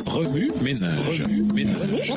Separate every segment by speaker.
Speaker 1: Remue ménage. Remue ménage.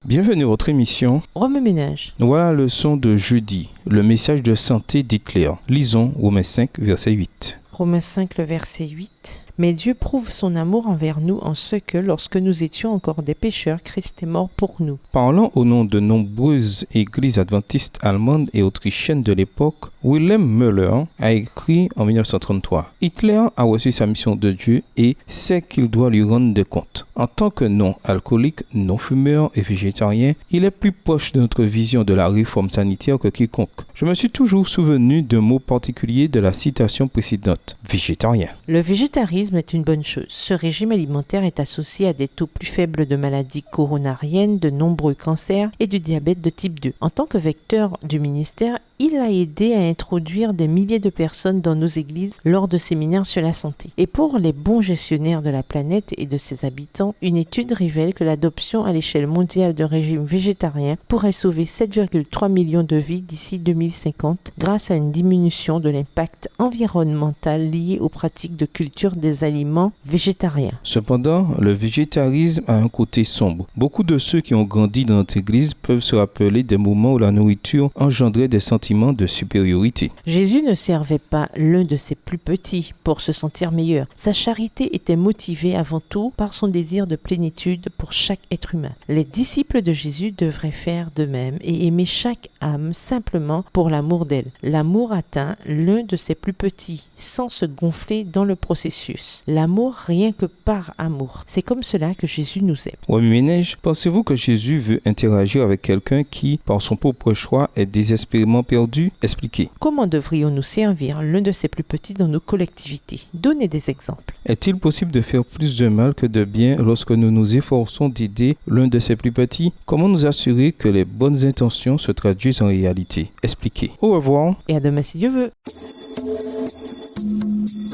Speaker 2: Bienvenue à votre émission
Speaker 3: Remue ménage.
Speaker 2: Voilà la leçon de jeudi, le message de santé d'Hitler. Lisons Romains 5, verset 8.
Speaker 3: Romains 5, le verset 8. Mais Dieu prouve son amour envers nous en ce que, lorsque nous étions encore des pécheurs, Christ est mort pour nous.
Speaker 2: Parlant au nom de nombreuses églises adventistes allemandes et autrichiennes de l'époque, Wilhelm Müller a écrit en 1933 « Hitler a reçu sa mission de Dieu et sait qu'il doit lui rendre des comptes. En tant que non-alcoolique, non-fumeur et végétarien, il est plus proche de notre vision de la réforme sanitaire que quiconque. Je me suis toujours souvenu d'un mot particulier de la citation précédente, végétarien.
Speaker 3: Le végétarisme est une bonne chose. Ce régime alimentaire est associé à des taux plus faibles de maladies coronariennes, de nombreux cancers et du diabète de type 2. En tant que vecteur du ministère, il a aidé à introduire des milliers de personnes dans nos églises lors de séminaires sur la santé. Et pour les bons gestionnaires de la planète et de ses habitants, une étude révèle que l'adoption à l'échelle mondiale d'un régime végétarien pourrait sauver 7,3 millions de vies d'ici 2050 grâce à une diminution de l'impact environnemental lié aux pratiques de culture des aliments végétariens.
Speaker 2: Cependant, le végétarisme a un côté sombre. Beaucoup de ceux qui ont grandi dans notre église peuvent se rappeler des moments où la nourriture engendrait des sentiments de supériorité.
Speaker 3: Jésus ne servait pas l'un de ses plus petits pour se sentir meilleur. Sa charité était motivée avant tout par son désir de plénitude pour chaque être humain. Les disciples de Jésus devraient faire de même et aimer chaque âme simplement pour l'amour d'elle. L'amour atteint l'un de ses plus petits sans se gonfler dans le processus. L'amour rien que par amour. C'est comme cela que Jésus nous aime.
Speaker 2: Remue ménage, pensez-vous que Jésus veut interagir avec quelqu'un qui, par son propre choix, est désespérément perdu? Expliquez.
Speaker 3: Comment devrions-nous servir l'un de ses plus petits dans nos collectivités? Donnez des exemples.
Speaker 2: Est-il possible de faire plus de mal que de bien lorsque nous nous efforçons d'aider l'un de ses plus petits? Comment nous assurer que les bonnes intentions se traduisent en réalité? Expliquez. Au revoir.
Speaker 3: Et à demain si Dieu veut.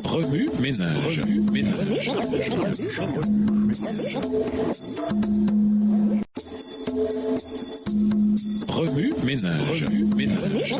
Speaker 1: Remue ménage. Remue ménage.